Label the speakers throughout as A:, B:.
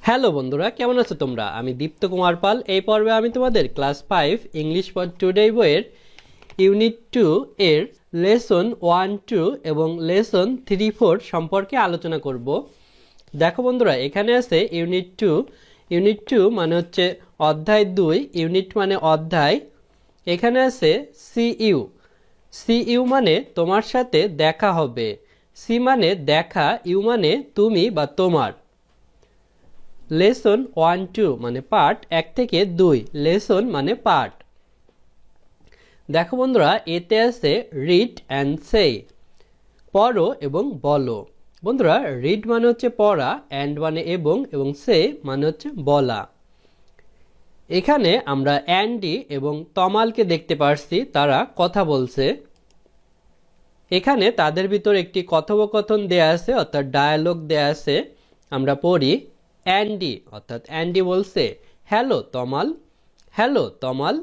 A: Hello বন্ধুরা, কেমন আছো তোমরা? আমি দীপ্ত কুমার পাল। এই পর্বে আমি তোমাদের ক্লাস 5 ইংলিশ ফর টুডে বইয়ের ইউনিট 2 এর লেসন 1-2 এবং লেসন 3-4 সম্পর্কে আলোচনা করব। দেখো বন্ধুরা, এখানে আছে ইউনিট 2 মানে হচ্ছে অধ্যায় 2, ইউনিট মানে অধ্যায়। এখানে আছে সিইউ মানে তোমার সাথে দেখা হবে। সি মানে দেখা, ইউ মানে তুমি বা তোমার। লেসন 1-2 মানে পার্ট 1 থেকে 2, লেসন মানে পার্ট। দেখো বন্ধুরা, এতে আছে রিড অ্যান্ড সে, পড়ো এবং বলো। বন্ধুরা, রিড মানে হচ্ছে পড়া, অ্যান্ড মানে এবং সে মানে হচ্ছে বলা। এখানে আমরা অ্যান্ডি এবং তমালকে দেখতে পারছি, তারা কথা বলছে। এখানে তাদের ভিতর একটি কথোপকথন দেয়া আছে, অর্থাৎ ডায়ালগ দেয়া আছে। আমরা পড়ি। অ্যান্ডি বলছে, hello Tamal,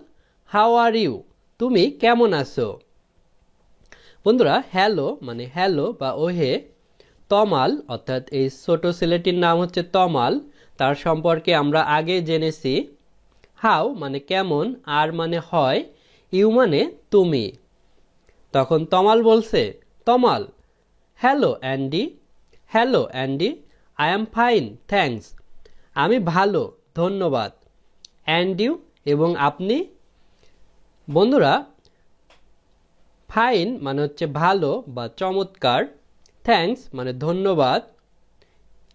A: how are you, তুমি কেমন আছো? বন্ধুরা, হ্যালো মানে হ্যালো বা ওহে। তমাল অর্থাৎ এই ছোট ছেলেটির নাম হচ্ছে তমাল, তার সম্পর্কে আমরা আগে জেনেছি। হাউ মানে কেমন, আর মানে হয়, ইউ মানে তুমি। তখন তমাল বলছে, Tamal, hello Andy, I am fine thanks, আমি ভালো ধন্যবাদ। অ্যান্ড ইউ এবং আপনি? বন্ধুরা, ফাইন মানে হচ্ছে ভালো বা চমৎকার, থ্যাঙ্কস মানে ধন্যবাদ,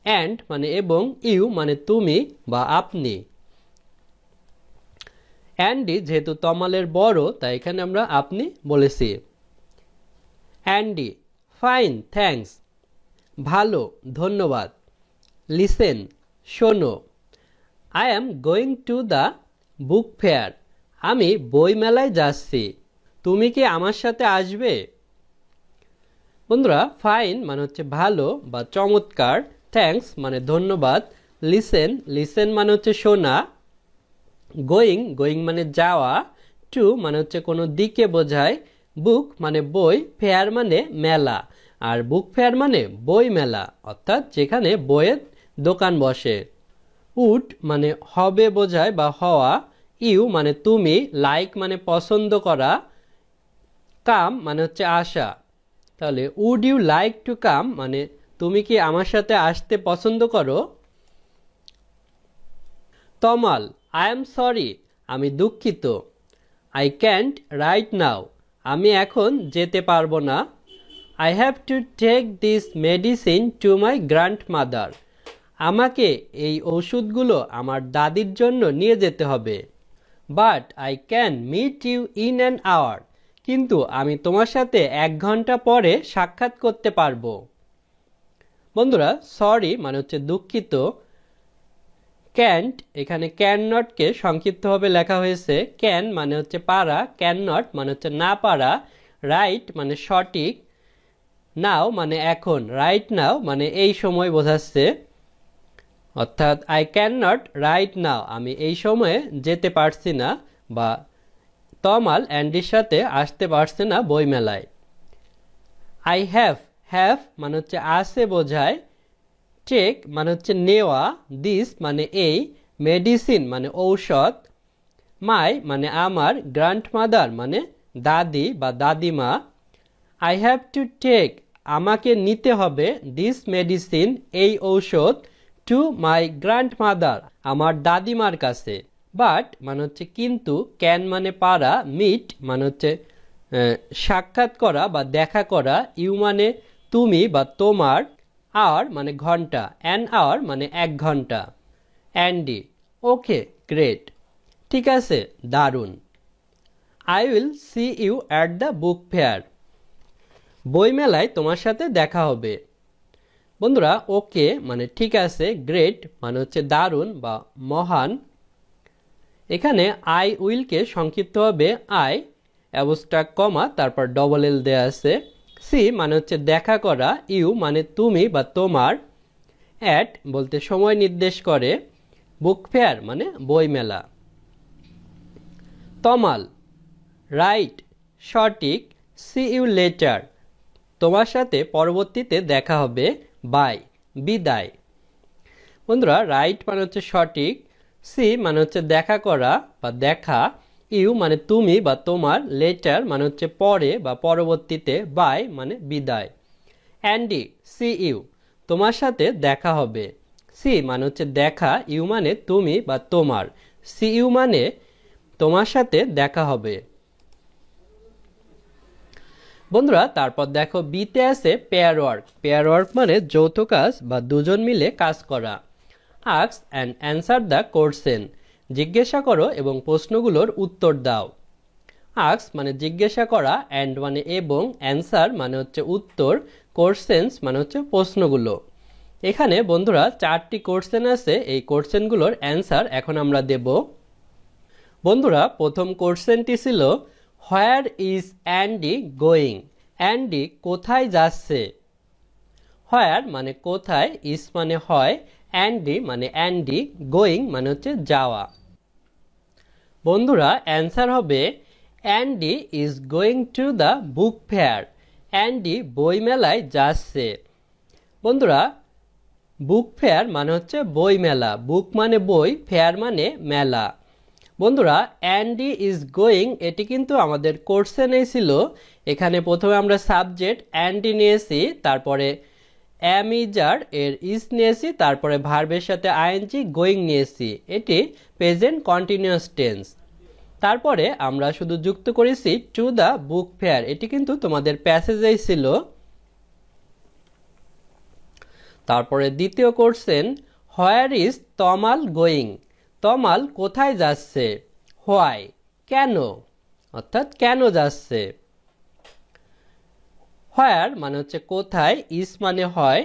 A: অ্যান্ড মানে এবং, ইউ মানে তুমি বা আপনি। অ্যান্ডি যেহেতু তমালের বড়, তাই এখানে আমরা আপনি বলেছি। অ্যান্ডি, ফাইন থ্যাঙ্কস, ভালো ধন্যবাদ। লিসেন শোনো, I am going to the book fair, আমি বই মেলায় যাচ্ছি, তুমি কি আমার সাথে আসবে? বন্ধুরা, ফাইন মানে হচ্ছে ভালো বা চমৎকার, থ্যাঙ্কস মানে ধন্যবাদ, লিসেন মানে হচ্ছে শোনা, গোয়িং মানে যাওয়া, টু মানে হচ্ছে কোনো দিকে বোঝায়, বুক মানে বই, ফেয়ার মানে মেলা, আর বুক ফেয়ার মানে বই মেলা, অর্থাৎ যেখানে বইয়ের দোকান বসে। উড মানে হবে বোঝায় বা হওয়া, ইউ মানে তুমি, লাইক মানে পছন্দ করা, কাম মানে হচ্ছে আসা। তাহলে would you like to come মানে তুমি কি আমার সাথে আসতে পছন্দ করো? তমাল, আই এম সরি, আমি দুঃখিত। আই ক্যান্ট রাইট নাও, আমি এখন যেতে পারবো না। I have to take this medicine to my grandmother, আমাকে এই ওষুধগুলো আমার দাদির জন্য নিয়ে যেতে হবে। But I can meet you in an hour, কিন্তু আমি তোমার সাথে 1 ঘন্টা পরে সাক্ষাৎ করতে পারবো। বন্ধুরা, সরি মানে হচ্ছে দুঃখিত। ক্যান্ট, এখানে ক্যান নটকে সংক্ষিপ্তভাবে লেখা হয়েছে। ক্যান মানে হচ্ছে পারা, ক্যান নট মানে হচ্ছে না পারা, রাইট মানে সঠিক, নাও মানে এখন, রাইট নাও মানে এই সময় বোঝাচ্ছে। অর্থাৎ I can not right now, আমি এই সময়ে যেতে পারছি না, বা তমাল অ্যান্ডির সাথে আসতে পারছে না বইমেলায়। আই হ্যাভ মানে হচ্ছে আছে বোঝায়, টেক মানে হচ্ছে নেওয়া, দিস মানে এই, মেডিসিন মানে ঔষধ, মাই মানে আমার, গ্র্যান্ডমাদার মানে দাদি বা দাদিমা। আই হ্যাভ টু টেক আমাকে নিতে হবে, দিস মেডিসিন এই ঔষধ, টু মাই গ্র্যান্ডমাদার আমার দাদিমার কাছে। বাট মানে হচ্ছে কিন্তু, ক্যান মানে পারা, মিট মানে হচ্ছে সাক্ষাৎ করা বা দেখা করা, ইউ মানে তুমি বা তোমার, আওয়ার মানে ঘন্টা, অ্যান আওয়ার মানে 1 ঘন্টা। অ্যান্ডি, ওকে গ্রেট, ঠিক আছে দারুণ। I will see you at the book fair, বইমেলায় তোমার সাথে দেখা হবে। বন্ধুরা, ওকে মানে ঠিক আছে, গ্রেট মানে হচ্ছে দারুণ বা মহান। এখানে আই উইলকে সংক্ষিপ্ত হবে আই, অ্যাবস্ট্রাক্ট কমা তারপর ডবল এল দেয়া আছে। সি মানে হচ্ছে দেখা করা, ইউ মানে তুমি বা তোমার, অ্যাট বলতে সময় নির্দেশ করে, বুক ফেয়ার মানে বইমেলা। তমাল, রাইট সঠিক, সি ইউ লেটার তোমার সাথে পরবর্তীতে দেখা হবে, বাই বিদায়। বন্ধুরা রাইট মানে হচ্ছে সঠিক, সি মানে হচ্ছে দেখা করা বা দেখা, ইউ মানে তুমি বা তোমার, লেটার মানে হচ্ছে পরে বা পরবর্তীতে, বাই মানে বিদায়। অ্যান্ডি সি ইউ তোমার সাথে দেখা হবে, সি মানে হচ্ছে দেখা, ইউ মানে তুমি বা তোমার, সি ইউ মানে তোমার সাথে দেখা হবে। বন্ধুরা তারপর দেখো বিতে আছে পেয়ার ওয়ার্ক। পেয়ার ওয়ার্ক মানে যৌথ কাজ বা দুজন মিলে কাজ করা। Ask and answer the question জিজ্ঞাসা করো এবং প্রশ্নগুলোর উত্তর দাও। আস্ক মানে জিজ্ঞাসা করা, অ্যান্ড মানে এবং, অ্যান্সার মানে হচ্ছে উত্তর, কোশ্চেন্স মানে হচ্ছে প্রশ্নগুলো। এখানে বন্ধুরা 4টি কোশ্চেন আছে, এই কোশ্চেনগুলোর অ্যান্সার এখন আমরা দেব। বন্ধুরা প্রথম কোশ্চেনটি ছিল where is Andy going, Andy কোথায় যাচ্ছে। হোয়ার মানে কোথায়, ইজ মানে হয়, অ্যান্ডি মানে অ্যান্ডি, গোয়িং মানে হচ্ছে যাওয়া। বন্ধুরা অ্যান্সার হবে Andy is going to the book fair, Andy বই মেলায় যাচ্ছে। বন্ধুরা বুক ফেয়ার মানে হচ্ছে বই মেলা, বুক মানে বই, ফেয়ার মানে মেলা। বন্ধুরা অ্যান্ডি ইজ গোয়িং এটি কিন্তু আমাদের কোশ্চেনেই ছিল। এখানে প্রথমে আমরা সাবজেক্ট অ্যান্ডি নিয়েছি, তারপরে অ্যাম ইজার এর ইজ নিয়েছি, তারপরে ভার্বের সাথে আইএনজি গোয়িং নিয়েছি, এটি প্রেজেন্ট কন্টিনিউয়াস টেন্স। তারপরে আমরা শুধু যুক্ত করেছি টু দ্য বুক ফেয়ার, এটি কিন্তু তোমাদের প্যাসেজেই ছিল। তারপরে দ্বিতীয় question where is Tamal going, Tamal কোথায় যাচ্ছে। হোয়াই কেন, অর্থাৎ কেন যাচ্ছে। হোয়ার মানে হচ্ছে কোথায়, ইজ মানে হয়,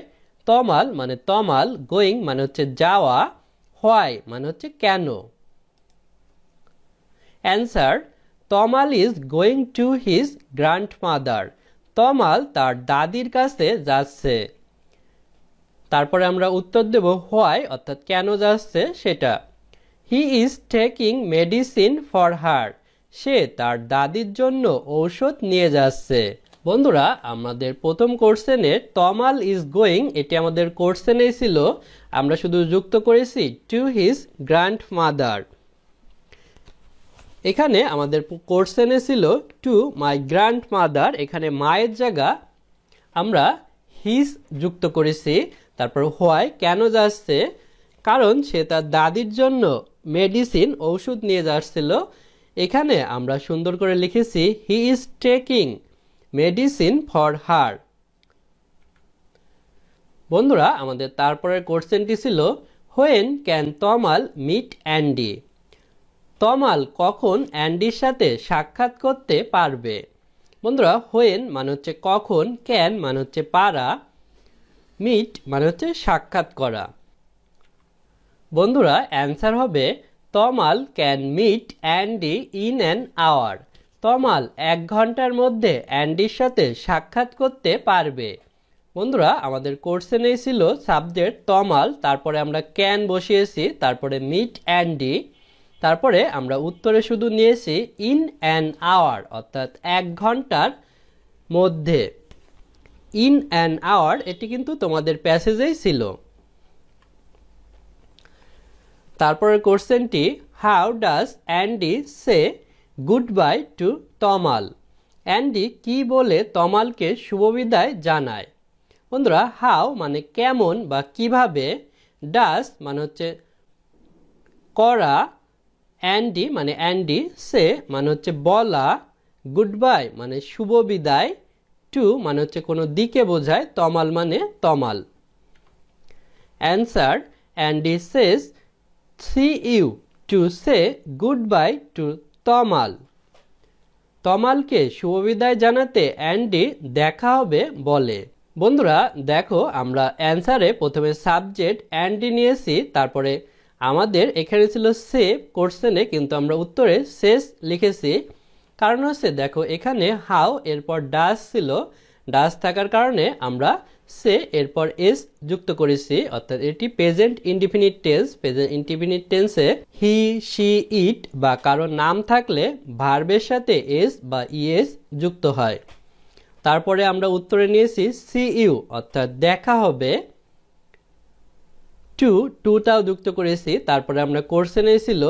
A: তমাল মানে তমাল, গোয়িং মানে হচ্ছে যাওয়া, হোয়াই মানে হচ্ছে কেন। Answer Tamal is going to his grandmother, Tamal তার দাদির কাছে যাচ্ছে। তারপরে আমরা উত্তর দেব হোয়াই অর্থাৎ কেন যাচ্ছে সেটা। He is taking medicine for her, সে তার দাদির জন্য ঔষধ নিয়ে যাচ্ছে। বন্ধুরা আমাদের প্রথম কোশ্চেনের তমাল ইজ গোয়িং এটি আমাদের কোশ্চেনেই ছিল, আমরা শুধু যুক্ত করেছি টু হিজ গ্র্যান্ডমাদার। এখানে আমাদের কোশ্চেনে ছিল টু মাই গ্র্যান্ডমাদার, এখানে মায়ের জায়গা আমরা হিজ যুক্ত করেছি। তারপর হোয়াই কেন যাচ্ছে, কারণ সে তার দাদির জন্য মেডিসিন ওষুধ নিয়ে যাচ্ছিল। এখানে আমরা সুন্দর করে লিখেছি he is taking medicine for her. বন্ধুরা আমাদের তারপরের কোশ্চেনটি ছিল when can Tamal meet Andy, Tamal কখন অ্যান্ডির সাথে সাক্ষাৎ করতে পারবে। বন্ধুরা হোয়েন মানে হচ্ছে কখন, ক্যান মানে হচ্ছে পারা, মিট মানে হচ্ছে সাক্ষাৎ করা। বন্ধুরা অ্যান্সার হবে Tamal can meet Andy in an hour, Tamal 1 ঘন্টার মধ্যে অ্যান্ডির সাথে সাক্ষাৎ করতে পারবে। বন্ধুরা আমাদের কোশ্চেনেই ছিল সাবজেক্ট তমাল, তারপরে আমরা ক্যান বসিয়েছি, তারপরে মিট অ্যান্ডি, তারপরে আমরা উত্তরে শুধু নিয়েছি ইন অ্যান আওয়ার অর্থাৎ 1 ঘন্টার মধ্যে। ইন অ্যান আওয়ার এটি কিন্তু তোমাদের প্যাসেজেই ছিল। তারপরের কোশ্চেনটি how does Andy say good bye to Tamal, Andy কি বলে তমালকে শুভবিদায় জানায়। বন্ধুরা হাউ মানে কেমন বা কিভাবে, ডাজ মানে হচ্ছে করা, অ্যান্ডি মানে অ্যান্ডি, সে মানে হচ্ছে বলা, গুড বাই মানে শুভ বিদায়, টু মানে হচ্ছে কোনো দিকে বোঝায়, তমাল মানে Tamal. Answer Andy says see you to say good bye to Tamal, তমালকে শুভবিদায় জানাতে অ্যান্ডি দেখা হবে বলে। বন্ধুরা দেখো আমরা অ্যান্সারে প্রথমে সাবজেক্ট অ্যান্ডি নিয়েছি, তারপরে আমাদের এখানে ছিল সে কোশ্চেনে, কিন্তু আমরা উত্তরে শেষ লিখেছি। কারণ হচ্ছে দেখো এখানে হাউ এরপর ডাজ ছিল, ডাজ থাকার কারণে আমরা সে এরপর এস যুক্ত করেছি, অর্থাৎ এটি present indefinite tense. Present indefinite টেন্সে হি শি ইট বা কারো নাম থাকলে ভার্বের সাথে এস বা ইএস যুক্ত হয়। তারপরে আমরা উত্তরে নিয়েছি সি ইউ অর্থাৎ দেখা হবে। টু টুটাও যুক্ত করেছি, তারপরে আমরা কোশ্চেনে ছিল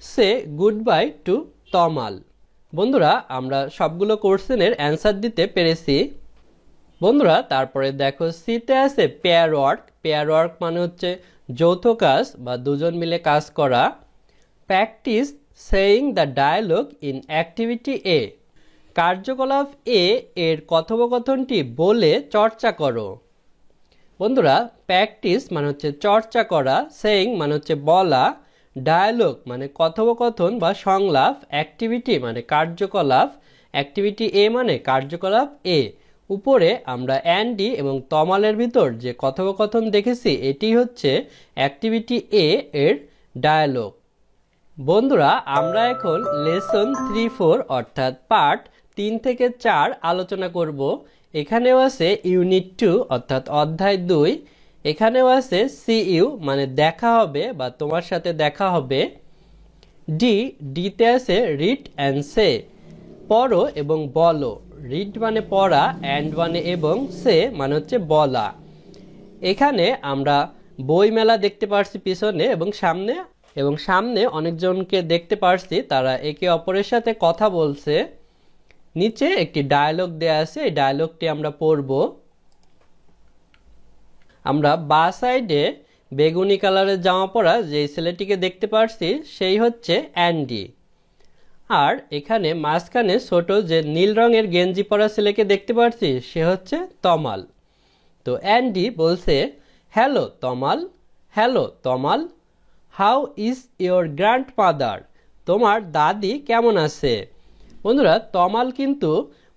A: সে গুড বাই টু তমাল। বন্ধুরা আমরা সবগুলো কোশ্চেনের অ্যান্সার দিতে পেরেছি। বন্ধুরা তারপরে দেখো সিতে আছে পেয়ার ওয়ার্ক। পেয়ার ওয়ার্ক মানে হচ্ছে যৌথ কাজ বা দুজন মিলে কাজ করা। Practice saying the dialogue in activity এ। কার্যকলাপ এ এর কথোপকথনটি বলে চর্চা করো। বন্ধুরা প্র্যাকটিস মানে হচ্ছে চর্চা করা, সেইং মানে হচ্ছে বলা, ডায়ালগ মানে কথোপকথন বা সংলাপ, অ্যাক্টিভিটি মানে কার্যকলাপ, অ্যাক্টিভিটি এ মানে কার্যকলাপ এ। উপরে আমরা অ্যান্ডি এবং তমালের ভিতর যে কথোপকথন দেখেছি এটি হচ্ছে অ্যাক্টিভিটি এ এর ডায়ালগ। বন্ধুরা আমরা এখন লেসন 3-4 অর্থাৎ পার্ট 3 থেকে 4 আলোচনা করব। এখানেও আছে ইউনিট 2 অর্থাৎ অধ্যায় 2। এখানেও আছে সিইউ মানে দেখা হবে বা তোমার সাথে দেখা হবে। ডিতে আছে রিড অ্যান্ড সে পড়ো এবং বলো। রিড মানে পড়া, অ্যান্ড মানে এবং, সে মানে হচ্ছে বলা। এখানে আমরা বই মেলা দেখতে পারছি পিছনে এবং সামনে অনেকজনকে দেখতে পারছি, তারা একে অপরের সাথে কথা বলছে। নিচে একটি ডায়লগ দেয়া আছে, এই ডায়লগটি আমরা পড়ব। আমরা বাঁ সাইডে বেগুনি কালারের জামা পরা যে ছেলেটিকে দেখতে পারছি সেই হচ্ছে অ্যান্ডি। আর এখানে মাঝখানে ছোট যে নীল রঙের গেঞ্জি পরা ছেলেকে দেখতে পারছি সে হচ্ছে তমাল। তো অ্যান্ডি বলছে hello Tamal, hello Tamal, how is your grandfather? তোমার দাদি কেমন আছে? বন্ধুরা তমাল কিন্তু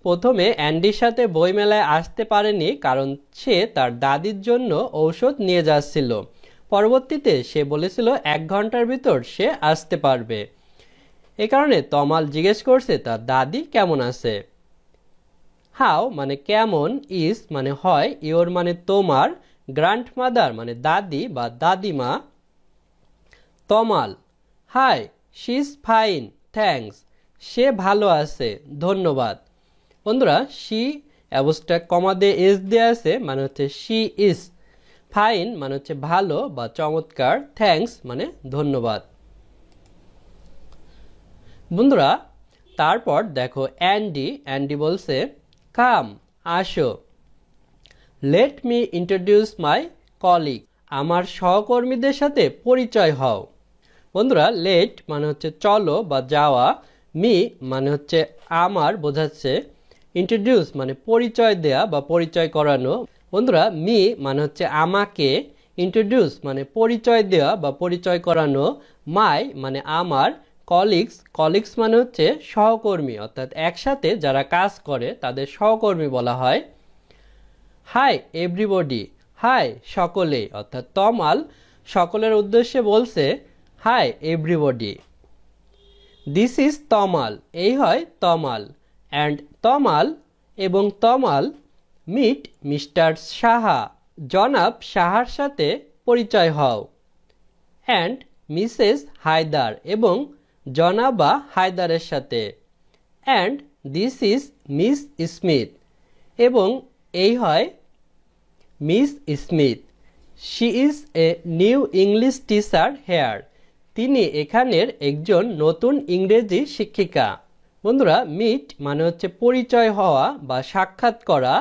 A: প্রথমে অ্যান্ডির সাথে বইমেলায় আসতে পারেনি, কারণ সে তার দাদির জন্য ঔষধ নিয়ে যাচ্ছিল। পরবর্তীতে সে বলেছিল 1 ঘন্টার ভিতর সে আসতে পারবে। এ কারণে তমাল জিজ্ঞেস করছে তার দাদি কেমন আছে। হাউ মানে কেমন, ইজ মানে হয়, ইয়োর মানে তোমার, গ্র্যান্ডমাদার মানে দাদি বা দাদিমা। Tamal hi, she is fine thanks, সে ভালো আছে ধন্যবাদ। বন্ধুরা শি অ্যাবস্ট্রাক্ট কমা দিয়ে এস দেওয়া আছে মানে হচ্ছে শি ইজ, ফাইন মানে হচ্ছে ভালো বা চমৎকার, থ্যাঙ্কস মানে ধন্যবাদ। বন্ধুরা তারপর দেখো অ্যান্ডি বলছে কাম আসো, let me introduce my colleague, আমার সহকর্মীদের সাথে পরিচয় হও। বন্ধুরা লেট মানে হচ্ছে চলো বা যাওয়া, মি মানে হচ্ছে আমার বোঝাচ্ছে, ইন্ট্রোডিউস মানে পরিচয় দেয়া বা পরিচয় করানো। বন্ধুরা মি মানে হচ্ছে আমাকে, ইন্ট্রোডিউস মানে পরিচয় দেওয়া বা পরিচয় করানো, মাই মানে আমার, কলিগস মানে হচ্ছে সহকর্মী অর্থাৎ একসাথে যারা কাজ করে তাদের সহকর্মী বলা হয়। হাই এভরিবডি, হাই সকলে অর্থাৎ তমাল সকলের উদ্দেশ্যে বলছে হাই এভরিবডি। দিস ইজ তমাল, এই হয় তমাল, অ্যান্ড তমাল এবং তমাল মিট মিস্টার সাহা, জনাব সাহার সাথে পরিচয় হও। অ্যান্ড মিসেস হায়দার এবং জনাবা হায়দারের সাথে। And this is Miss Smith এবং এই হয় Miss Smith. She is a new English teacher here, তিনি এখানের একজন নতুন ইংরেজি শিক্ষিকা। বন্ধুরা মিট মানে হচ্ছে পরিচয় হওয়া বা সাক্ষাৎ করা।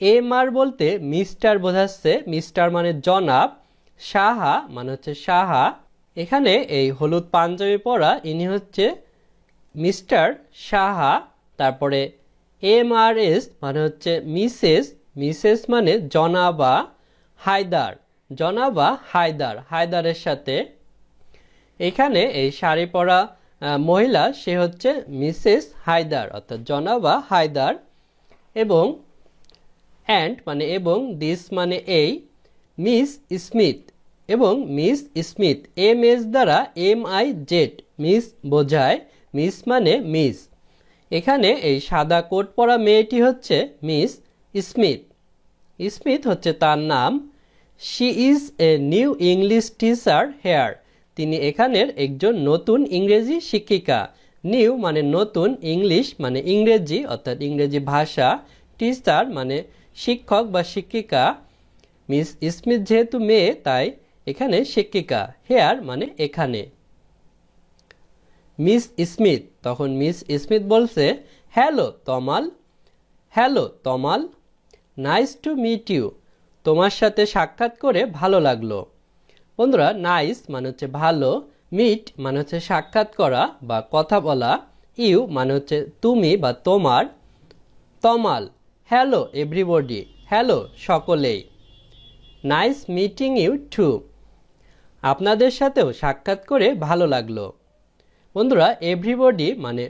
A: এমআর বলতে মিস্টার বোঝাচ্ছে, মিস্টার মানে জনাব, সাহা মানে হচ্ছে সাহা। এখানে এই হলুদ পাঞ্জাবি পরা ইনি হচ্ছে মিস্টার সাহা। তারপরে এমআরএস মানে হচ্ছে মিসেস মানে জনাবা হায়দার, জনাবা হায়দার, হায়দারের সাথে। এখানে এই শাড়ি পরা মহিলা সে হচ্ছে মিসেস হায়দার অর্থাৎ জনাবা হায়দার। এবং অ্যান্ড মানে এবং, দিস মানে এই, মিস স্মিথ এবং মিস স্মিথ, এম এস দ্বারা MIZ মিস বোঝায়, মিস মানে মিস। এখানে এই সাদা কোট পরা মেয়েটি হচ্ছে মিস স্মিথ, স্মিথ হচ্ছে তার নাম। She is a new English teacher here, তিনি এখানের একজন নতুন ইংরেজি শিক্ষিকা। নিউ মানে নতুন, ইংলিশ মানে ইংরেজি অর্থাৎ ইংরেজি ভাষা, টিচার মানে শিক্ষক বা শিক্ষিকা। মিস স্মিথ যেহেতু মেয়ে তাই এখানে শিক্ষিকা, হেয়ার মানে এখানে। মিস স্মিথ, তখন মিস স্মিথ বলছে hello Tamal, hello Tamal, nice to meet you, তোমার সাথে সাক্ষাৎ করে ভালো লাগলো। বন্ধুরা নাইস মানে হচ্ছে ভালো, মিট মানে হচ্ছে সাক্ষাৎ করা বা কথা বলা, ইউ মানে হচ্ছে তুমি বা তোমার, তমাল হ্যালো এভরিবডি, হ্যালো সকলেই, নাইস মিটিং ইউ টু, আপনাদের সাথেও সাক্ষাৎ করে ভালো লাগলো। বন্ধুরা এভরিবডি মানে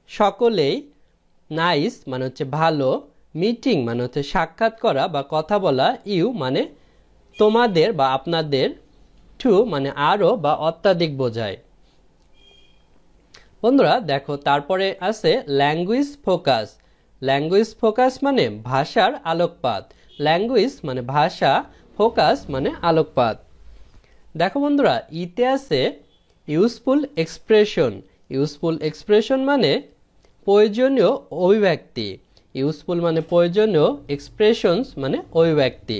A: সকলেই, নাইস মানে হচ্ছে ভালো, মিটিং মানে হচ্ছে সাক্ষাৎ করা বা কথা বলা, ইউ মানে তোমাদের বা আপনাদের, টু মানে আরও বা অত্যাধিক বোঝায়। বন্ধুরা দেখো তারপরে আছে ল্যাঙ্গুয়েজ ফোকাস। ল্যাঙ্গুয়েজ ফোকাস মানে ভাষার আলোকপাত, ল্যাঙ্গুয়েজ মানে ভাষা, ফোকাস মানে আলোকপাত। দেখো বন্ধুরা ইতে আছে ইউজফুল এক্সপ্রেশন। ইউজফুল এক্সপ্রেশন মানে প্রয়োজনীয় অভিব্যক্তি, ইউজফুল মানে প্রয়োজনীয়, এক্সপ্রেশনস মানে অভিব্যক্তি।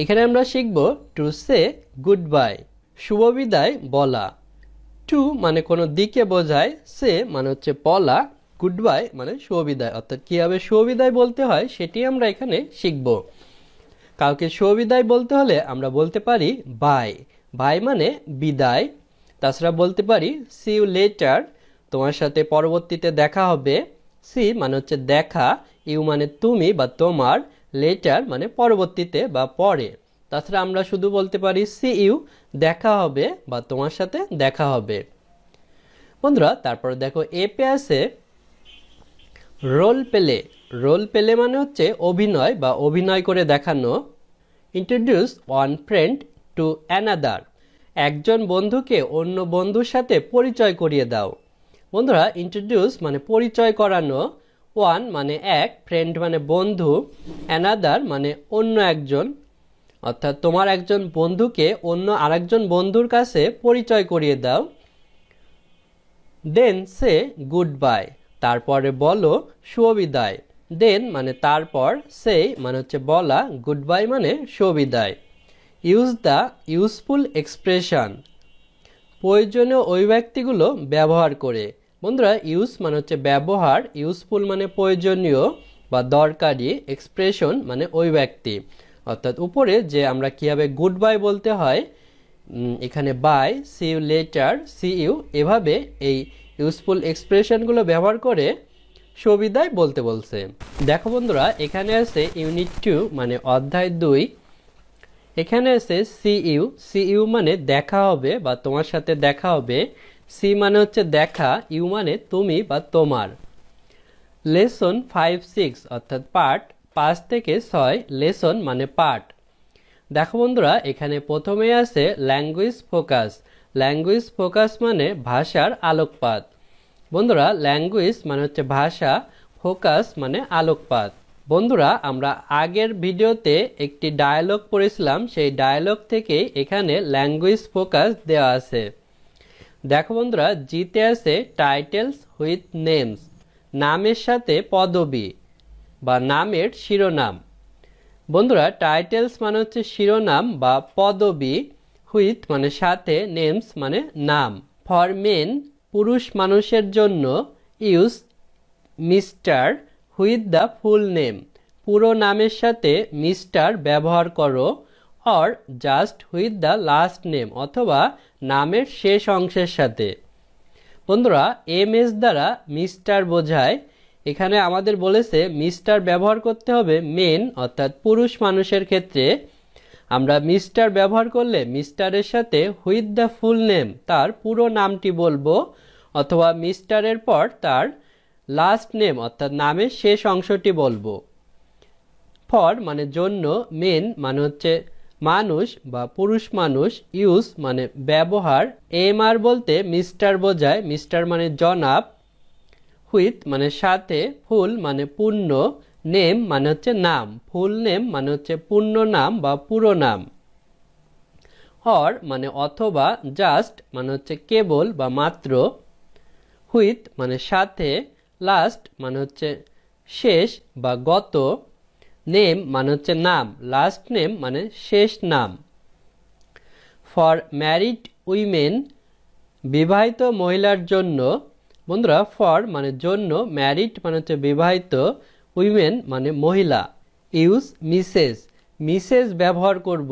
A: এখানে আমরা শিখব টু সে গুড বাই, শুভ বিদায় বলা। টু মানে কোনো দিকে বোঝায়, সে মানে হচ্ছে বলা, গুড বাই মানে শুভ বিদায়, অর্থাৎ কীভাবে শুভ বিদায় বলতে হয় সেটি আমরা এখানে শিখব। কাউকে শুভ বিদায় বলতে হলে আমরা বলতে পারি বাই, বাই মানে বিদায়। তাছাড়া বলতে পারি সি ইউ লেটার, তোমার সাথে পরবর্তীতে দেখা হবে। সি মানে হচ্ছে দেখা, ইউ মানে তুমি বা তোমার, লেটার মানে পরবর্তীতে বা পরে। তাছাড়া আমরা শুধু বলতে পারি সি ইউ, দেখা হবে বা তোমার সাথে দেখা হবে। বন্ধুরা তারপর দেখো এপে আছে রোল প্লে। রোল প্লে মানে হচ্ছে অভিনয় বা অভিনয় করে দেখানো। Introduce one friend to another, একজন বন্ধুকে অন্য বন্ধুর সাথে পরিচয় করিয়ে দাও। বন্ধুরা ইন্ট্রোডিউস মানে পরিচয় করানো, ওয়ান মানে এক, ফ্রেন্ড মানে বন্ধু, অ্যানাদার মানে অন্য একজন, অর্থাৎ তোমার একজন বন্ধুকে অন্য আরেকজন বন্ধুর কাছে পরিচয় করিয়ে দাও। দেন সে গুড বাই, তারপরে বলো শুভ বিদায়। দেন মানে তারপর, সে মানে হচ্ছে বলা, গুড বাই মানে শুভ বিদায়। ইউজ দ্য ইউজফুল এক্সপ্রেশন, প্রয়োজনীয় অভিব্যক্তিগুলো ব্যবহার করে। বন্ধুরা ইউজ মানে হচ্ছে ব্যবহার, ইউজফুল মানে প্রয়োজনীয় বা দরকারি, এক্সপ্রেশন মানে অভিব্যক্তি। অর্থাৎ উপরে যে আমরা কিভাবে গুড বাই বলতে হয়, এখানে bye, see you later, see you, এভাবে এই ইউজফুল এক্সপ্রেশনগুলো ব্যবহার করে সুবিদায় বলতে বলছে। দেখো বন্ধুরা এখানে আছে ইউনিট 2 মানে অধ্যায় 2। এখানে আছে সি ইউ, সি ইউ মানে দেখা হবে বা তোমার সাথে দেখা হবে। সি মানে হচ্ছে দেখা, ইউ মানে তুমি বা তোমার। লেসন 5-6 অর্থাৎ পার্ট 5 থেকে 6, লেসন মানে পাঠ। দেখো বন্ধুরা এখানে প্রথমে আছে ল্যাঙ্গুয়েজ ফোকাস। ল্যাঙ্গুয়েজ ফোকাস মানে ভাষার আলোকপাত। বন্ধুরা ল্যাঙ্গুয়েজ মানে হচ্ছে ভাষা, ফোকাস মানে আলোকপাত। বন্ধুরা আমরা আগের ভিডিওতে একটি ডায়ালগ পড়েছিলাম, সেই ডায়ালগ থেকে এখানে ল্যাঙ্গুয়েজ ফোকাস দেওয়া আছে। দেখো বন্ধুরা জিতে আছে টাইটেলস উইথ নেমস, নামের সাথে পদবি বা নামের শিরোনাম। বন্ধুরা টাইটেলস মানে হচ্ছে শিরোনাম বা পদবি, হুইথ মানে সাথে, নেমস মানে নাম। ফর মেন পুরুষ মানুষের জন্য, use mister with the full name, পুরো নামের সাথে মিস্টার ব্যবহার করো। Or just with the last name, অথবা নামের শেষ অংশের সাথে। বন্ধুরা এমএস দ্বারা মিস্টার বোঝায়, এখানে আমাদের বলেছে মিস্টার ব্যবহার করতে হবে মেন অর্থাৎ পুরুষ মানুষের ক্ষেত্রে। আমরা মিস্টার ব্যবহার করলে মিস্টারের সাথে হুইথ দ্য ফুল নেম তার পুরো নামটি বলবো, অথবা মিস্টারের পর তার লাস্ট নেম অর্থাৎ নামের শেষ অংশটি বলবো। ফর মানে জন্য, মেন মানে হচ্ছে মানুষ বা পুরুষ মানুষ, ইউজ মানে ব্যবহার, এমআর বলতে মিস্টার বোঝায়, মিস্টার মানে জনাব, হুইথ মানে সাথে, ফুল মানে পূর্ণ, নেম মানে হচ্ছে নাম, ফুল নেম মানে হচ্ছে পূর্ণ নাম বা পুরো নাম। অর মানে অথবা, জাস্ট মানে হচ্ছে কেবল বা মাত্র, হুইথ মানে সাথে, লাস্ট মানে হচ্ছে শেষ বা গত, নেম মানে হচ্ছে নাম, লাস্ট নেম মানে শেষ নাম। ফর ম্যারিড উইমেন, বিবাহিত মহিলার জন্য। বন্ধুরা ফর মানে জন্য, ম্যারিড মানে হচ্ছে বিবাহিত, উইমেন মানে মহিলা। ইউজ মিসেস, মিসেস ব্যবহার করব।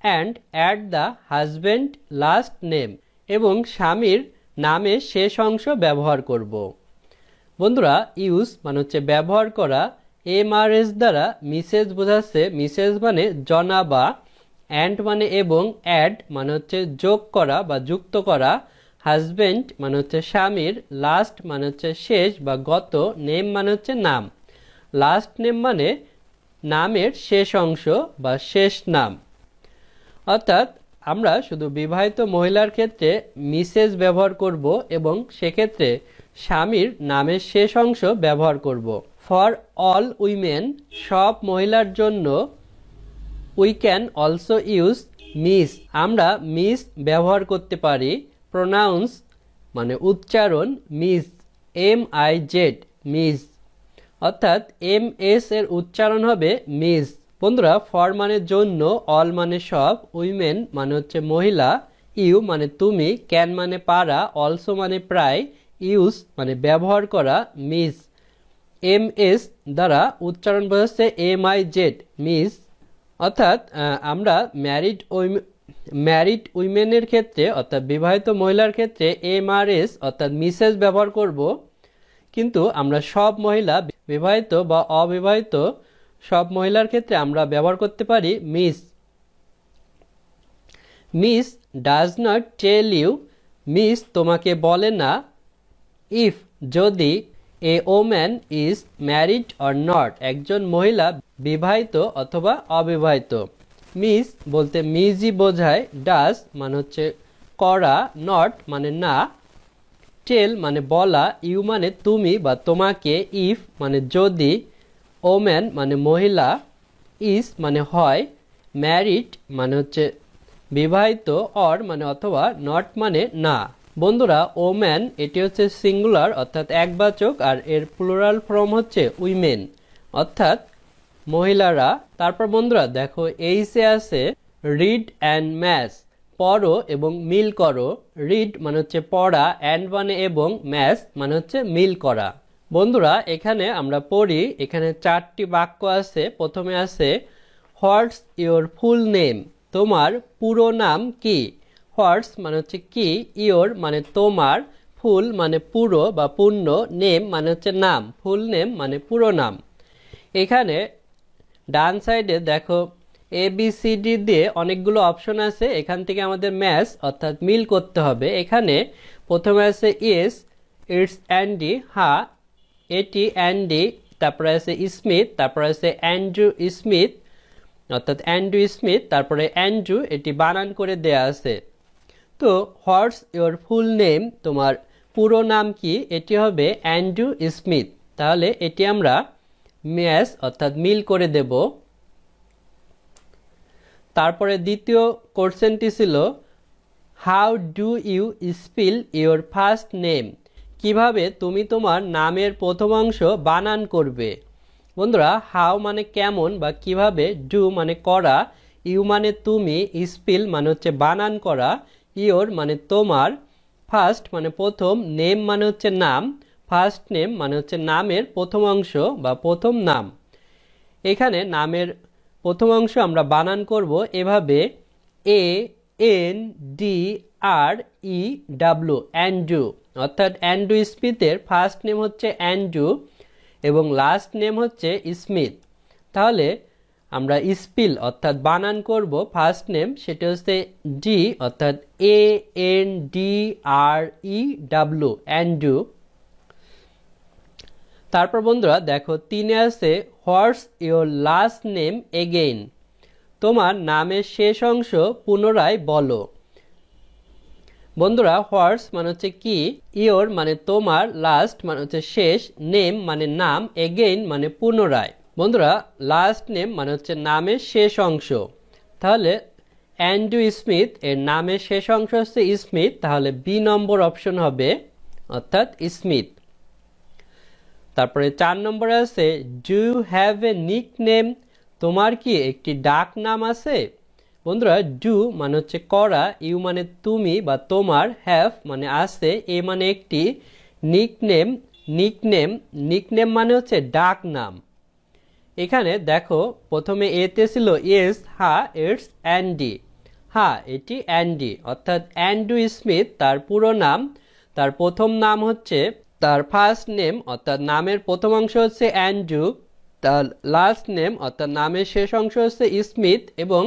A: And add the husband last name, এবং স্বামীর নামের শেষ অংশ ব্যবহার করব। বন্ধুরা ইউজ মানে হচ্ছে ব্যবহার করা, এমআরএস দ্বারা মিসেস বোঝাচ্ছে, মিসেস মানে জনাবা, অ্যান্ড মানে এবং, অ্যাড মানে হচ্ছে যোগ করা বা যুক্ত করা, হাজব্যান্ড মানে হচ্ছে স্বামীর, লাস্ট মানে হচ্ছে শেষ বা গত, নেম মানে হচ্ছে নাম। লাস্ট নেম মানে নামের শেষ অংশ বা শেষ নাম। অর্থাৎ আমরা শুধু বিবাহিত মহিলার ক্ষেত্রে মিসেস ব্যবহার করব এবং সেক্ষেত্রে স্বামীর নামের শেষ অংশ ব্যবহার করব। ফর অল উইমেন, সব মহিলার জন্য। We can also use miss, আমরা মিস ব্যবহার করতে পারি। প্রোনাউন্স মানে উচ্চারণ, মিস, MIZ, মিস, অর্থাৎ MS এর উচ্চারণ হবে মিস। বন্ধুরা ফর মানে জন্য, অল মানে সব, উইমেন মানে হচ্ছে মহিলা, ইউ মানে তুমি, ক্যান মানে পারা, অলসো মানে প্রায়, ইউজ মানে ব্যবহার করা, মিস, MS দ্বারা উচ্চারণ বোঝাচ্ছে MIZ, মিস। অর্থাৎ আমরা ম্যারিড উইমেনের ক্ষেত্রে অর্থাৎ বিবাহিত মহিলার ক্ষেত্রে MRS অর্থাৎ মিসেস ব্যবহার করব, কিন্তু আমরা সব মহিলা, বিবাহিত বা অবিবাহিত সব মহিলার ক্ষেত্রে আমরা ব্যবহার করতে পারি Miss. Miss does not tell you, Miss তোমাকে বলে না। ইফ যদি, a woman is married or not, একজন মহিলা বিবাহিত অথবা অবিবাহিত। মিস বলতে মিসই বোঝায়, ডাজ মানে হচ্ছে করা, নট মানে না, টেল মানে বলা, ইউ মানে তুমি বা তোমাকে, ইফ মানে যদি, ওম্যান মানে মহিলা, ইজ মানে হয়, ম্যারিড মানে হচ্ছে বিবাহিত, অর মানে অথবা, নট মানে না। বন্ধুরা ওম্যান এটি হচ্ছে সিঙ্গুলার অর্থাৎ একবাচক, আর এর প্লুরাল ফর্ম হচ্ছে উইমেন অর্থাৎ মহিলারা। তারপর বন্ধুরা দেখো এইসে আছে রিড অ্যান্ড ম্যাথ, পড়ো এবং মিল করো। রিড মানে হচ্ছে পড়া, অ্যান্ড মানে এবং, ম্যাথ মানে হচ্ছে মিল করা। বন্ধুরা এখানে আমরা পড়ি, এখানে 4টি বাক্য আছে। প্রথমে আছে হোয়াটস ইওর ফুল নেম, তোমার পুরো নাম কি। হোয়াটস মানে হচ্ছে কি, ইওর মানে তোমার, ফুল মানে পুরো বা পূর্ণ, নেম মানে হচ্ছে নাম, ফুল নেম মানে পুরো নাম। এখানে ডান সাইডে দেখো ABCD দিয়ে অনেকগুলো অপশন আছে, এখান থেকে আমাদের ম্যাচ অর্থাৎ মিল করতে হবে। এখানে প্রথমে আছে ইয়েস, ইটস অ্যান্ডি, হ্যাঁ এটি অ্যান্ডি, তারপরে আছে স্মিথ, তারপরে আছে অ্যান্ড্রু স্মিথ অর্থাৎ অ্যান্ড্রু স্মিথ, তারপরে অ্যান্ড্রু এটি বানান করে দেয়া আছে। তো হোয়াটস ইওর ফুল নেম, তোমার পুরো নাম কি, এটি হবে অ্যান্ড্রু স্মিথ। তাহলে এটি আমরা ম্যাচ অর্থাৎ মিল করে দেব। তারপরে দ্বিতীয় কোশ্চেনটি ছিল how do you spell your first name, কিভাবে তুমি তোমার নামের প্রথম অংশ বানান করবে। বন্ধুরা হাউ মানে কেমন বা কিভাবে, ডু মানে করা, ইউ মানে তুমি, স্পেল মানে হচ্ছে বানান করা, ইওর মানে তোমার, ফার্স্ট মানে প্রথম, নেম মানে হচ্ছে নাম, ফার্স্ট নেম মানে হচ্ছে নামের প্রথম অংশ বা প্রথম নাম। এখানে নামের প্রথম অংশ আমরা বানান করব এভাবে ANDREW, অ্যান্ড্রু, অর্থাৎ অ্যান্ড্রু স্মিথের ফার্স্ট নেম হচ্ছে অ্যান্ড্রু এবং লাস্ট নেম হচ্ছে স্মিথ। তাহলে আমরা স্পেল অর্থাৎ বানান করব ফার্স্ট নেম, সেটা হচ্ছে ডি অর্থাৎ ANDREW, অ্যান্ড্রু। তারপর বন্ধুরা দেখো 3 আছে what's your last name again, তোমার নামের শেষ অংশ পুনরায় বলো। বন্ধুরা হোয়াটস মানে হচ্ছে কি, ইওর মানে তোমার, লাস্ট মানে হচ্ছে শেষ, নেম মানে নাম, এগেইন মানে পুনরায়। বন্ধুরা লাস্ট নেম মানে হচ্ছে নামের শেষ অংশ, তাহলে অ্যান্ড্রু স্মিথ এর নামের শেষ অংশ হচ্ছে স্মিথ, তাহলে বি নম্বর অপশন হবে অর্থাৎ স্মিথ। তারপরে 4 নম্বরে আছে do you have a nick name, তোমার কি একটি ডাক নাম আছে। বন্ধুরা ডু মানে হচ্ছে করা, ইউ মানে তুমি বা তোমার, হ্যাভ মানে আছে, এ মানে একটি, নিকনেম নিকনেম নিকনেম মানে হচ্ছে ডাক নাম। এখানে দেখো প্রথমে এতে ছিল ইয়েস, হ্যাঁ, ইটস অ্যান্ডি। হ্যাঁ, এটি অ্যান্ডি, অর্থাৎ অ্যান্ড্রু স্মিথ তার পুরো নাম। তার প্রথম নাম হচ্ছে, তার ফার্স্ট নেম অর্থাৎ নামের প্রথম অংশ হচ্ছে অ্যান্ড্রু, তার লাস্ট নেম অর্থাৎ নামের শেষ অংশ হচ্ছে স্মিথ, এবং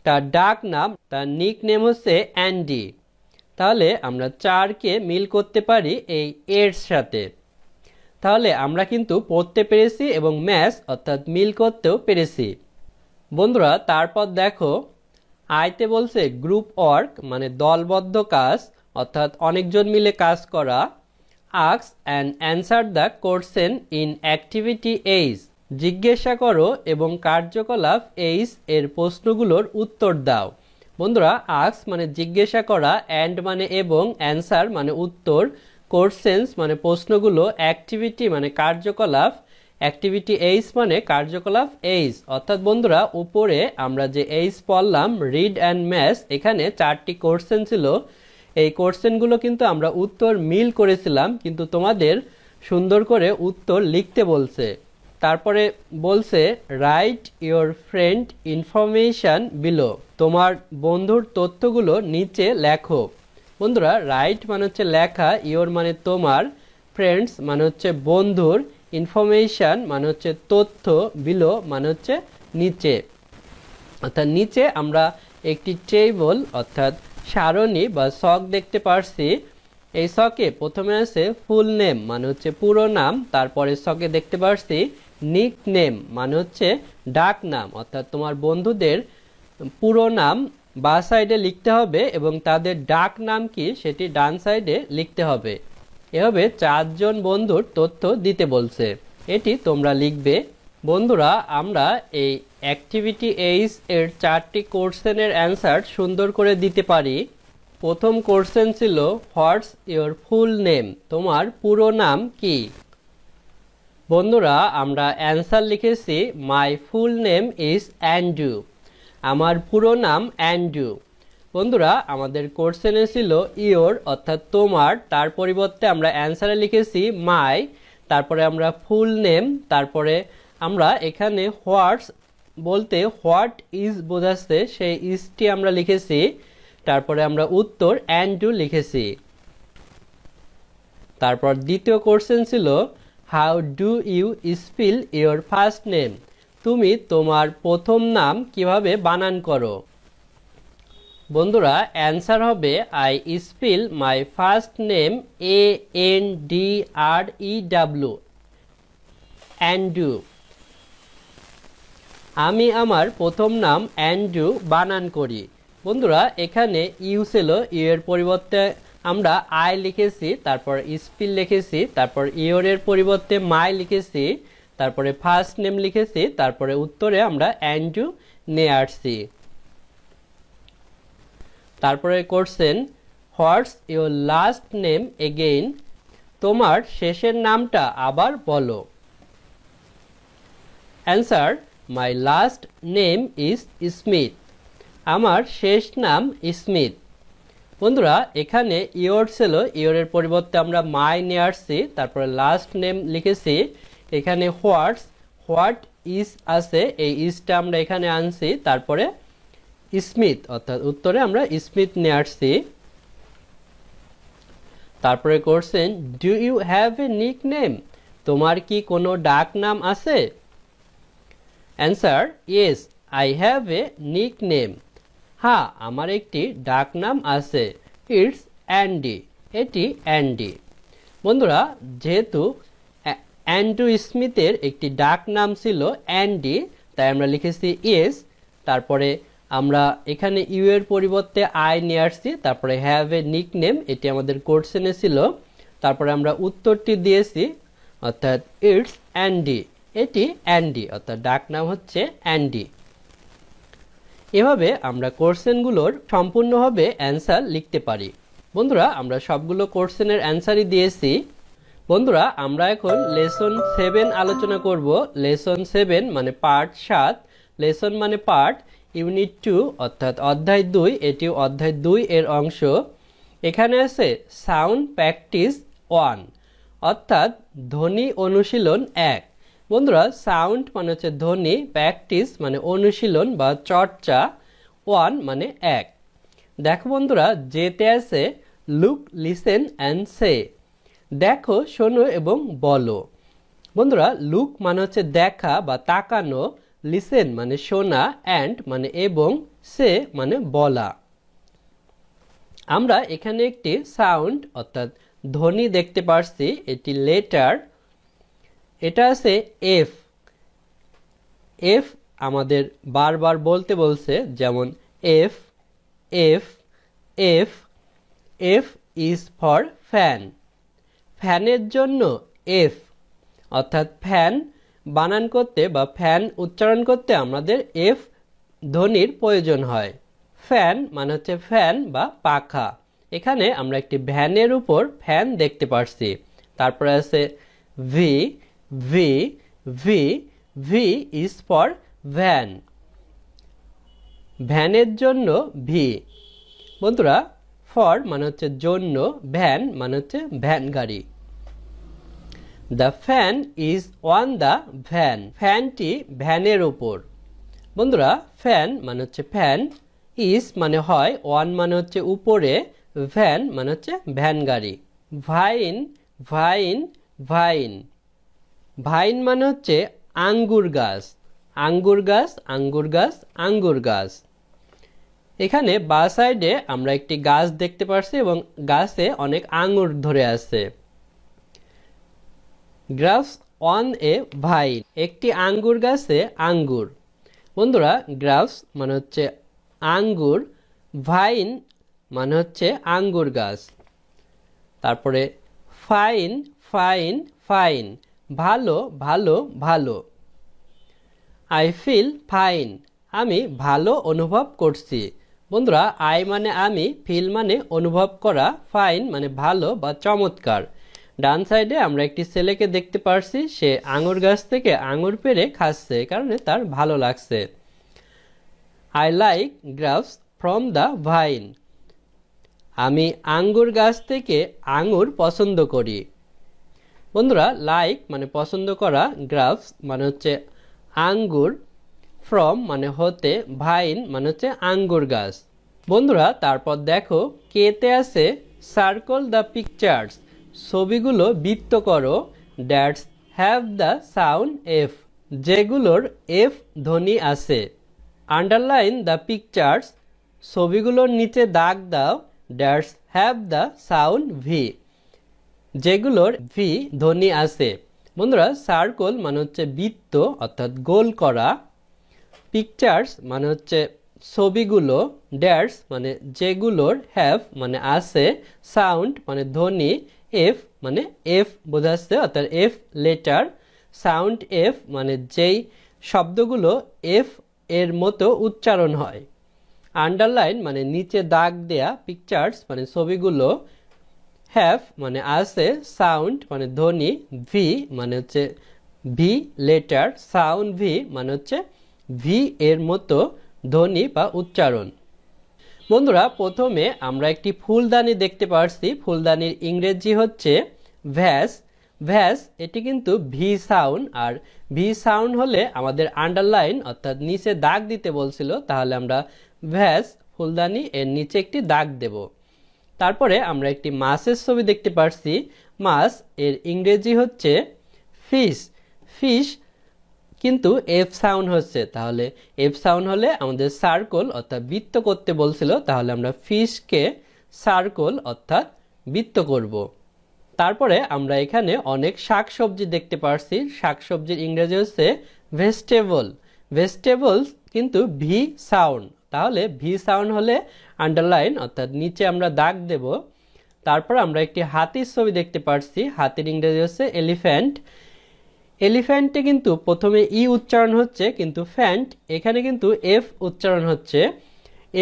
A: তার ডাক নাম, তার নিক নেম হচ্ছে অ্যান্ডি। তাহলে আমরা 4কে মিল করতে পারি এই এর সাথে। তাহলে আমরা কিন্তু পড়তে পেরেছি এবং ম্যাচ অর্থাৎ মিল করতেও পেরেছি। বন্ধুরা তারপর দেখো আইতে বলছে গ্রুপ ওয়ার্ক মানে দলবদ্ধ কাজ, অর্থাৎ অনেকজন মিলে কাজ করা। Ask and answer the question in activity H, জিজ্ঞাসা করো এবং কার্যকলাপ এইচ এর প্রশ্নগুলোর উত্তর দাও। বন্ধুরা আস্ক মানে জিজ্ঞাসা করা, অ্যান্ড মানে এবং, অ্যান্সার মানে উত্তর, কোশ্চেন্স মানে প্রশ্নগুলো, অ্যাক্টিভিটি মানে কার্যকলাপ, অ্যাক্টিভিটি এইচ মানে কার্যকলাপ এইচ। অর্থাৎ বন্ধুরা উপরে আমরা যে এইচ পড়লাম রিড অ্যান্ড ম্যাচ, এখানে 4টি কোশ্চেন ছিল। এই কোশ্চেনগুলো কিন্তু আমরা উত্তর মিল করেছিলাম, কিন্তু তোমাদের সুন্দর করে উত্তর লিখতে বলছে। তারপরে বলছে right your friend information below, তোমার বন্ধুর তথ্যগুলো নিচে লেখো। বন্ধুরা রাইট মানে হচ্ছে লেখা, ইয়োর মানে তোমার, ফ্রেন্ডস মানে হচ্ছে বন্ধুর, ইনফরমেশন মানে হচ্ছে তথ্য, বিলো মানে হচ্ছে নিচে। অর্থাৎ নিচে আমরা একটি টেবল অর্থাৎ সারণী বা ছক দেখতে পারছি। এই ছকে প্রথমে আছে ফুল নেম মানে হচ্ছে পুরো নাম, তারপরে ছকে দেখতে পারছি নিক নেম মানে হচ্ছে ডাক নাম, অর্থাৎ তোমার বন্ধুদের পুরো নাম বাঁ সাইডে লিখতে হবে এবং তাদের ডাক নাম কি সেটি ডান সাইডে লিখতে হবে। এভাবে 4 জন বন্ধুর তথ্য দিতে বলছে, এটি তোমরা লিখবে। বন্ধুরা আমরা এই অ্যাক্টিভিটি এইচ এর 4টি কোশ্চেনের অ্যান্সার সুন্দর করে দিতে পারি। প্রথম কোশ্চেন ছিল হোয়াটস ইয়োর ফুল নেম, তোমার পুরো নাম কি। বন্ধুরা আমরা অ্যান্সার লিখেছি মাই ফুল নেম ইজ অ্যান্ড্রু, আমার পুরো নাম অ্যান্ড্রু। বন্ধুরা আমাদের কোশ্চেনে ছিল ইয়োর অর্থাৎ তোমার, তার পরিবর্তে আমরা অ্যান্সারে লিখেছি মাই, তারপরে আমরা ফুল নেম, তারপরে আমরা এখানে হোয়াটস বলতে হোয়াট ইজ বোঝাচ্ছে সেই ইজটি আমরা লিখেছি, তারপরে আমরা উত্তর অ্যান্ড্রু লিখেছি। তারপর দ্বিতীয় কোশ্চেন ছিল how do you spell your first name, তুমি তোমার প্রথম নাম কিভাবে বানান করো। বন্ধুরা অ্যান্সার হবে I spell my first name ANDREW, Andrew. আমি আমার প্রথম নাম অ্যান্ড্রু বানান করি। বন্ধুরা এখানে ইউ ছিল, ইউ এর পরিবর্তে আমরা আই লিখেছি, তারপর স্পেল লিখেছি, তারপর ইয়োরের পরিবর্তে মাই লিখেছি, তারপরে ফার্স্ট নেম লিখেছি, তারপরে উত্তরে আমরা অ্যান্ড্রু নিয়ে আসছি। তারপরে question what's your last name again, তোমার শেষের নামটা আবার বলো। Answer my last name is Smith, আমার শেষ নাম স্মিথ। বন্ধুরা এখানে ইয়োর ছিল, ইয়োরের পরিবর্তে আমরা মাই নিয়ে আসছি, তারপরে লাস্ট নেম লিখেছি। এখানে হোয়াট ইজ আছে, এই ইজটা আমরা এখানে আনছি, তারপরে স্মিথ অর্থাৎ উত্তরে আমরা স্মিথ নিয়ে আসছি। তারপরে question do you have a nick name, তোমার কি কোনো ডাক নাম আছে। Answer yes I have a nick name, হ্যাঁ আমার একটি ডাক নাম আছে, ইটস অ্যান্ডি, এটি অ্যান্ডি। বন্ধুরা যেহেতু অ্যান্ড্রু স্মিথের একটি ডাক নাম ছিল অ্যান্ডি, তাই আমরা লিখেছি ইয়েস, তারপরে আমরা এখানে ইউ এর পরিবর্তে আই নিয়ে আসছি, তারপরে হ্যাভ এ নিক নেম, এটি আমাদের কোশ্চেনে ছিল, তারপরে আমরা উত্তরটি দিয়েছি অর্থাৎ ইটস অ্যান্ডি, এটি অ্যান্ডি, অর্থাৎ ডাক নাম হচ্ছে অ্যান্ডি। এভাবে আমরা কোশ্চেনগুলোর সম্পূর্ণভাবে অ্যান্সার লিখতে পারি। বন্ধুরা আমরা সবগুলো কোশ্চেনের অ্যান্সারই দিয়েছি। বন্ধুরা আমরা এখন লেসন 7 আলোচনা করব। লেসন 7 মানে পার্ট 7, লেসন মানে পার্ট, ইউনিট 2 অর্থাৎ অধ্যায় 2, এটিও অধ্যায় 2 এর অংশ। এখানে আছে সাউন্ড প্র্যাকটিস 1 অর্থাৎ ধ্বনি অনুশীলন 1। বন্ধুরা সাউন্ড মানে হচ্ছে ধ্বনি, প্র্যাকটিস মানে অনুশীলন বা চর্চা, 1 মানে 1। দেখো বন্ধুরা, যেতে আছে লুক, লিসেন অ্যান্ড সে, দেখো, শোনো এবং বলো। বন্ধুরা লুক মানে হচ্ছে দেখা বা তাকানো, লিসেন মানে শোনা, অ্যান্ড মানে এবং, সে মানে বলা। আমরা এখানে একটি সাউন্ড অর্থাৎ ধ্বনি দেখতে পারছি, এটি লেটার, এটা আছে এফ। এফ আমাদের বারবার বলতে বলছে, যেমন F F F. F is for fan, ফ্যানের জন্য এফ, অর্থাৎ ফ্যান বানান করতে বা ফ্যান উচ্চারণ করতে আমাদের এফ ধ্বনির প্রয়োজন হয়। ফ্যান মানে হচ্ছে ফ্যান বা পাখা। এখানে আমরা একটি ভ্যানের উপর ফ্যান দেখতে পারছি। তারপরে আছে V, V V, V is for van, ভ্যানের জন্য ভি। বন্ধুরা ফর মানে হচ্ছে জন্য, ভ্যান মানে হচ্ছে ভ্যান গাড়ি। The fan is on the van, ফ্যানটি ভ্যানের উপর। বন্ধুরা ফ্যান মানে হচ্ছে ফ্যান, ইজ মানে হয়, অন মানে হচ্ছে উপরে, ভ্যান মানে হচ্ছে ভ্যান গাড়ি। ভাইন, ভাইন ভাইন, ভাইন মানে হচ্ছে আঙ্গুর গাছ, আঙ্গুর গাছ আঙ্গুর গাছ আঙ্গুর গাছ। এখানে বা সাইডে আমরা একটি গাছ দেখতে পাচ্ছি এবং গাছে অনেক আঙ্গুর ধরে আছে। গ্রাফস অন এ ভাইন, একটি আঙ্গুর গাছে আঙ্গুর। বন্ধুরা গ্রাফস মানে হচ্ছে আঙ্গুর, ভাইন মানে হচ্ছে আঙ্গুর গাছ। তারপরে ফাইন, ফাইন ফাইন, ভালো ভালো ভালো। আই ফিল ফাইন, আমি ভালো অনুভব করছি। বন্ধুরা আই মানে আমি, ফিল মানে অনুভব করা, ফাইন মানে ভালো বা চমৎকার। ডান সাইডে আমরা একটি ছেলেকে দেখতে পারছি, সে আঙুর গাছ থেকে আঙুর পেড়ে খাচ্ছে, কারণে তার ভালো লাগছে। I like grapes from the vine, আমি আঙ্গুর গাছ থেকে আঙুর পছন্দ করি। বন্ধুরা লাইক মানে পছন্দ করা, গ্রাপস মানে হচ্ছে আঙ্গুর, ফ্রম মানে হতে, ভাইন মানে হচ্ছে আঙ্গুর গাছ। বন্ধুরা তারপর দেখো কেতে আছে সার্কল দ্য পিকচার্স, ছবিগুলো বৃত্ত করো, that's have the sound F, যেগুলোর এফ ধ্বনি আছে। আন্ডারলাইন দ্য পিকচার্স, ছবিগুলোর নিচে দাগ দাও, that's have the sound V, যেগুলোর ভি ধ্বনি আছে। বন্ধুরা সার্কল মানে হচ্ছে বৃত্ত অর্থাৎ গোল করা, পিকচার্স মানে হচ্ছে ছবিগুলো, ড্যাটস মানে যেগুলোর, হ্যাভ মানে আছে, সাউন্ড মানে ধ্বনি, এফ মানে এফ বোঝাচ্ছে অর্থাৎ এফ লেটার, সাউন্ড এফ মানে যেই শব্দগুলো এফ এর মতো উচ্চারণ হয়। আন্ডারলাইন মানে নিচে দাগ দেয়া, পিকচার্স মানে ছবিগুলো, হ্যাভ মানে আছে, সাউন্ড মানে ধ্বনি, ভি মানে হচ্ছে ভি লেটার, সাউন্ড ভি মানে হচ্ছে ভি এর মতো ধ্বনি বা উচ্চারণ। বন্ধুরা প্রথমে আমরা একটি ফুলদানি দেখতে পাচ্ছি, ফুলদানির ইংরেজি হচ্ছে ভ্যাস। ভ্যাস এটি কিন্তু ভি সাউন্ড, আর ভি সাউন্ড হলে আমাদের আন্ডারলাইন অর্থাৎ নিচে দাগ দিতে বলছিল, তাহলে আমরা ভ্যাস ফুলদানি এর নিচে একটি দাগ দেব। তারপরে আমরা একটি মাছের ছবি দেখতে পাচ্ছি, মাছ এর ইংরেজি হচ্ছে ফিশ। ফিশ কিন্তু এফ সাউন্ড হচ্ছে, তাহলে এফ সাউন্ড হলে আমাদের সার্কল অর্থাৎ বৃত্ত করতে বলছিল, তাহলে আমরা ফিশকে সার্কল অর্থাৎ বৃত্ত করব। তারপরে আমরা এখানে অনেক শাকসবজি দেখতে পাচ্ছি, শাকসবজির ইংরেজি হচ্ছে ভেজিটেবল। ভেজিটেবলস কিন্তু ভি সাউন্ড, তাহলে ভি সাউন্ড হলে আন্ডারলাইন অর্থাৎ নিচে আমরা দাগ দেব। তারপর আমরা একটি হাতির ছবি দেখতে পাচ্ছি, হাতির ইংরেজি হচ্ছে এলিফ্যান্ট। এলিফ্যান্টে কিন্তু প্রথমে ই উচ্চারণ হচ্ছে, কিন্তু ফ্যান্ট এখানে কিন্তু এফ উচ্চারণ হচ্ছে।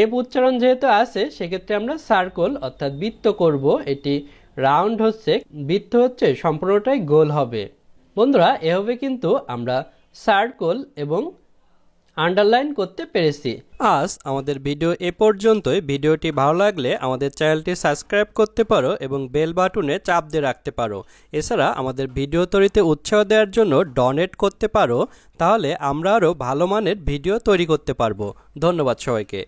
A: এফ উচ্চারণ যেহেতু আছে সেক্ষেত্রে আমরা সার্কল অর্থাৎ বৃত্ত করব, এটি রাউন্ড হচ্ছে, বৃত্ত হচ্ছে সম্পূর্ণটাই গোল হবে। বন্ধুরা এভাবে কিন্তু আমরা সার্কল এবং আন্ডারলাইন করতে পেরেছি।
B: আজ আমাদের ভিডিও এ পর্যন্তই। ভিডিওটি ভালো লাগলে আমাদের চ্যানেলটি সাবস্ক্রাইব করতে পারো এবং বেল বাটনে চাপ দিয়ে রাখতে পারো। এছাড়া আমাদের ভিডিও তৈরিতে উৎসাহ দেওয়ার জন্য ডোনেট করতে পারো, তাহলে আমরা আরও ভালো মানের ভিডিও তৈরি করতে পারবো। ধন্যবাদ সবাইকে।